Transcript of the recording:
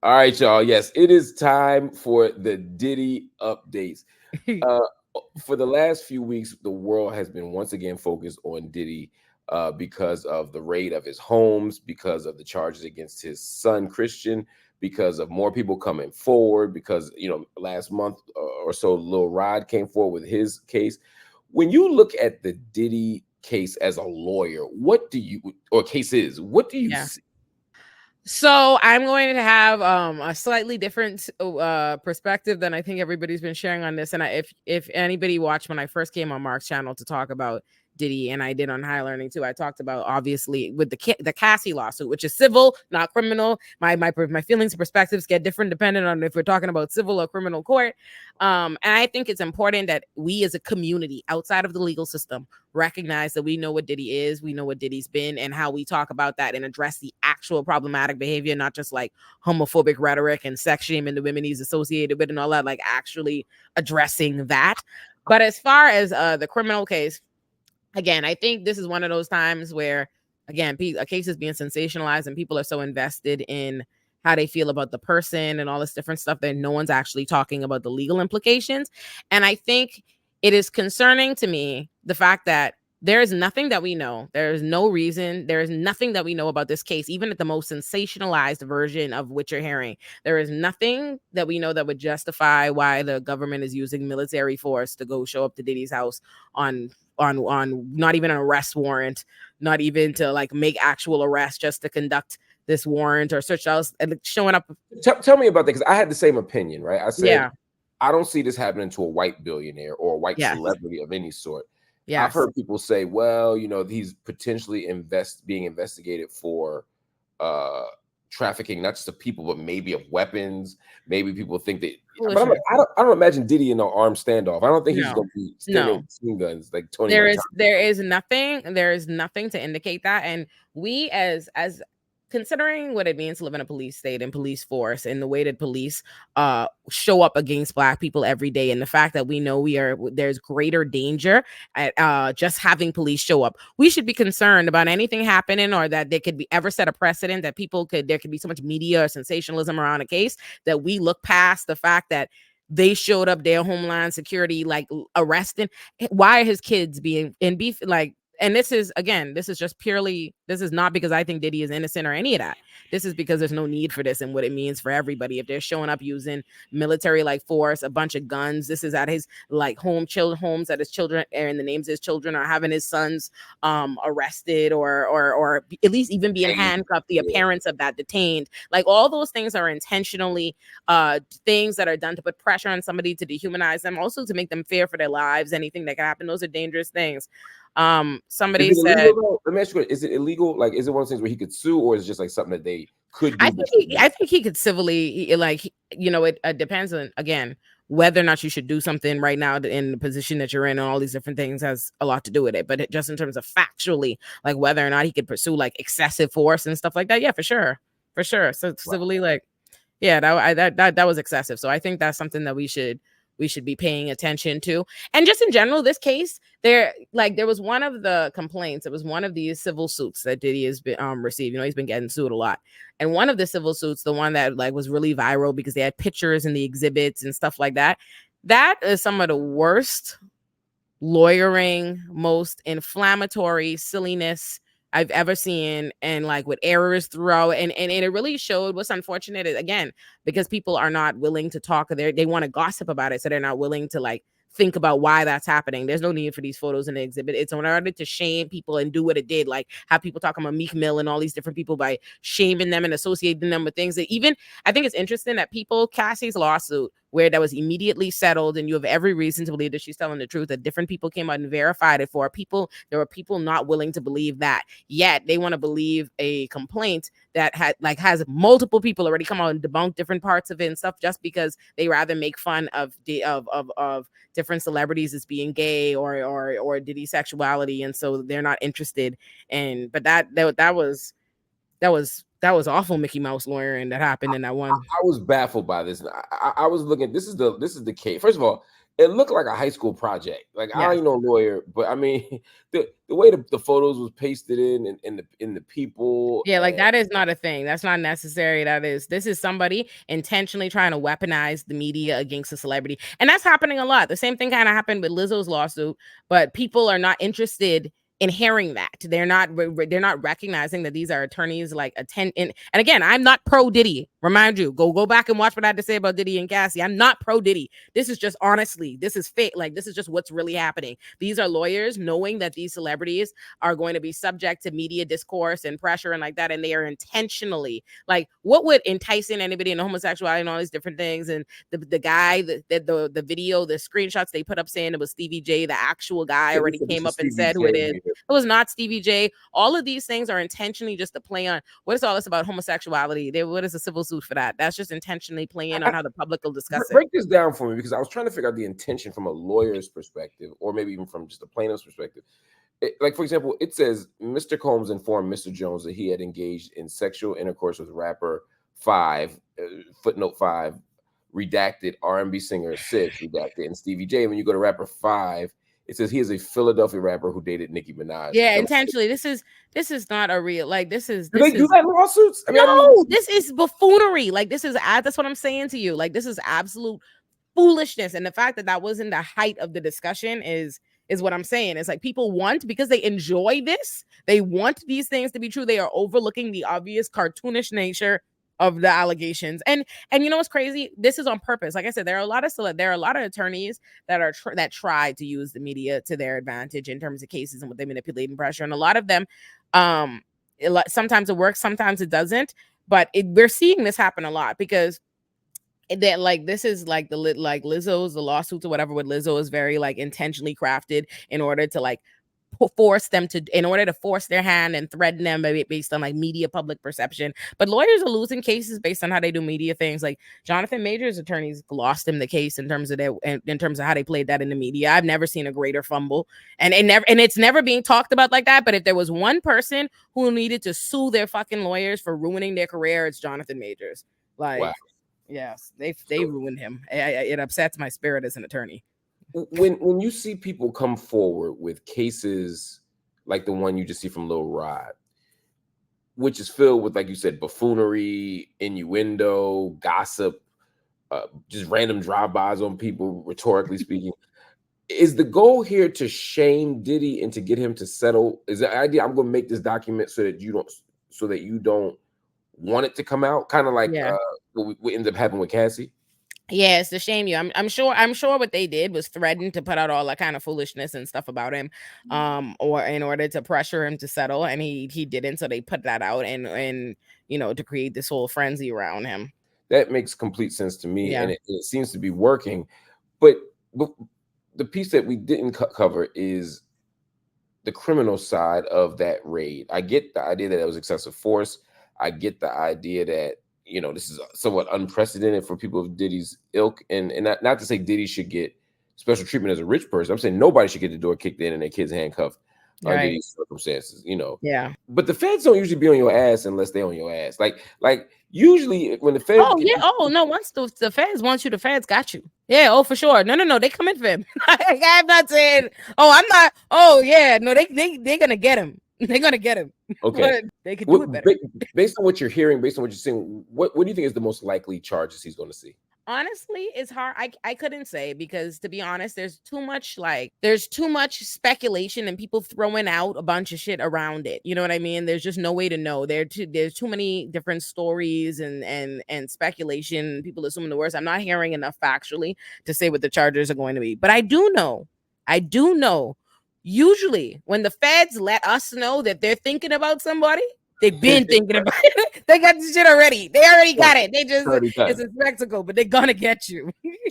All right, y'all. Yes, it is time for the Diddy updates. Uh, for the last few weeks, the world has been once again focused on Diddy because of the raid of his homes, because of the charges against his son Christian, because of more people coming forward. Because last month or so, Lil Rod came forward with his case. When you look at the Diddy case as a lawyer, what do you or case is? What do you Yeah. see? So I'm going to have a slightly different perspective than I think everybody's been sharing on this. And if anybody watched when I first came on Mark's channel to talk about Diddy, and I did on High Learning too, I talked about obviously with the Cassie lawsuit, which is civil, not criminal. My feelings and perspectives get different depending on if we're talking about civil or criminal court. And I think it's important that we as a community outside of the legal system recognize that we know what Diddy is, we know what Diddy's been, and how we talk about that and address the actual problematic behavior, not just like homophobic rhetoric and sex shaming the women he's associated with and all that, like actually addressing that. But as far as the criminal case, again, I think this is one of those times where, again, a case is being sensationalized and people are so invested in how they feel about the person and all this different stuff that no one's actually talking about the legal implications. And I think it is concerning to me the fact that there is nothing that we know. There is no reason. There is nothing that we know about this case, even at the most sensationalized version of what you're hearing. There is nothing that we know that would justify why the government is using military force to go show up to Diddy's house on not even an arrest warrant, not even to like make actual arrest, just to conduct this warrant or search house and showing up. Tell me about that, because I had the same opinion, right? I said Yeah. I don't see this happening to a white billionaire or a white Yes. celebrity of any sort. I've Yes. heard people say, well, he's potentially being investigated for uh trafficking, not just of people, but maybe of weapons. Maybe people think that, but I'm like, Foolishness. I don't imagine Diddy in no armed standoff. I don't think he's No. gonna be standing there No. with machine guns like Tony There Montana. is nothing to indicate that. And we as considering what it means to live in a police state and police force and the way that police show up against black people every day, and the fact that we know there's greater danger at just having police show up, we should be concerned about anything happening, or that they could be ever set a precedent that there could be so much media or sensationalism around a case that we look past the fact that they showed up their homeland security like arresting. Why are his kids being in beef? Like, and this is just purely, this is not because I think Diddy is innocent or any of that. This is because there's no need for this and what it means for everybody. If they're showing up using military like force, a bunch of guns, this is at his like homes that his children are in the names of his children, are having his sons arrested or at least even being handcuffed, the appearance of that detained. Like all those things are intentionally things that are done to put pressure on somebody, to dehumanize them, also to make them fear for their lives. Anything that can happen, those are dangerous things. Somebody Is it said, illegal though? Let me ask you, is it illegal? Like, is it one of those things where he could sue, or is it just like something that they could do? I think he could civilly, it depends on, again, whether or not you should do something right now in the position that you're in, and all these different things has a lot to do with it. But just in terms of factually, like whether or not he could pursue like excessive force and stuff like that, yeah, for sure, for sure. So civilly, like, yeah, that was excessive. So I think that's something that we should be paying attention to. And just in general, this case, there was one of the complaints. It was one of these civil suits that Diddy has been received. He's been getting sued a lot. And one of the civil suits, the one that like was really viral because they had pictures in the exhibits and stuff like that. That is some of the worst lawyering, most inflammatory silliness I've ever seen, and like with errors throughout. And it really showed what's unfortunate is, again, because people are not willing to talk, they want to gossip about it. So they're not willing to like think about why that's happening. There's no need for these photos in the exhibit. It's in order to shame people and do what it did, like have people talking about Meek Mill and all these different people by shaming them and associating them with things that even, I think it's interesting that Cassie's lawsuit, where that was immediately settled and you have every reason to believe that she's telling the truth, that different people came out and verified it for people. There were people not willing to believe that, yet they want to believe a complaint that has multiple people already come out and debunk different parts of it and stuff, just because they rather make fun of different celebrities as being gay or Diddy sexuality, and so they're not interested in. But that was awful Mickey Mouse lawyering that happened in that one. I was baffled by this. I was looking. This is the case. First of all, it looked like a high school project. Like I Yes. ain't no lawyer, but I mean the way the photos was pasted in the people Yeah, like and that is not a thing. That's not necessary. This is somebody intentionally trying to weaponize the media against a celebrity. And that's happening a lot. The same thing kind of happened with Lizzo's lawsuit, but people are not interested in hearing that. They're not recognizing that these are attorneys like and again, I'm not pro Diddy. Remind you, go back and watch what I had to say about Diddy and Cassie. I'm not pro Diddy. This is just honestly, this is fake. Like this is just what's really happening. These are lawyers knowing that these celebrities are going to be subject to media discourse and pressure and like that. And they are intentionally like, what would entice in anybody in homosexuality and all these different things? And the guy, the video, the screenshots they put up saying it was Stevie J, the actual guy already this came is up and Stevie said who it is. J. It was not Stevie J. All of these things are intentionally just to play on what is all this about homosexuality. What is a civil suit for that? That's just intentionally playing on how the public will discuss it. Break this down for me because I was trying to figure out the intention from a lawyer's perspective, or maybe even from just a plaintiff's perspective. Like, for example, it says Mr. Combs informed Mr. Jones that he had engaged in sexual intercourse with rapper Five, footnote 5, redacted, R&B singer 6, redacted, and Stevie J. When you go to rapper 5, it says he is a Philadelphia rapper who dated Nicki Minaj. Yeah, intentionally. This is not a real like this is Do they do that in lawsuits? I mean, no, this is buffoonery. Like this is that's what I'm saying to you. Like this is absolute foolishness. And the fact that that wasn't the height of the discussion is what I'm saying. It's like people want, because they enjoy this, they want these things to be true. They are overlooking the obvious cartoonish nature of the allegations. And you know what's crazy? This is on purpose. Like I said, there are a lot of attorneys that are that try to use the media to their advantage in terms of cases and what they manipulate and pressure. And a lot of them, sometimes it works, sometimes it doesn't. But we're seeing this happen a lot because that like this is like the Lizzo's the lawsuits or whatever with Lizzo is very like intentionally crafted in order to like force their hand and threaten them based on like media public perception. But lawyers are losing cases based on how they do media things. Like Jonathan Major's attorneys lost him the case in terms of how they played that in the media. I've never seen a greater fumble, and it's never being talked about like that. But if there was one person who needed to sue their fucking lawyers for ruining their career, it's Jonathan Majors. Like wow. Yes, they ruined him. It upsets my spirit as an attorney. When you see people come forward with cases like the one you just see from Lil Rod, which is filled with, like you said, buffoonery, innuendo, gossip, just random drive-bys on people, rhetorically speaking, is the goal here to shame Diddy and to get him to settle? Is the idea I'm going to make this document so that you don't want it to come out? Kind of like what ended up happening with Cassie. Yeah, it's to shame you. I'm sure what they did was threaten to put out all that kind of foolishness and stuff about him, or in order to pressure him to settle, and he didn't. So they put that out and to create this whole frenzy around him. That makes complete sense to me, and it seems to be working. But the piece that we didn't cover is the criminal side of that raid. I get the idea that it was excessive force. I get the idea that this is somewhat unprecedented for people of Diddy's ilk, and not to say Diddy should get special treatment as a rich person. I'm saying nobody should get the door kicked in and their kids handcuffed under these circumstances. Yeah. But the feds don't usually be on your ass unless they on your ass. Like usually when the feds. Oh yeah. Oh no. Once the feds want you, the feds got you. Yeah. Oh for sure. No. They come in for him. I'm not saying. Oh, I'm not. Oh yeah. No. They're gonna get him. They're gonna get him. Okay. But they could do it better. Based on what you're hearing, based on what you're seeing, what do you think is the most likely charges he's going to see? Honestly, it's hard. I couldn't say, because to be honest, there's too much speculation and people throwing out a bunch of shit around it. You know what I mean? There's just no way to know. There's too many different stories and speculation. People assuming the worst. I'm not hearing enough factually to say what the charges are going to be. But I do know. Usually, when the feds let us know that they're thinking about somebody, they've been thinking about it. They got the shit already. They already got it. They just it's a spectacle, but they're gonna get you.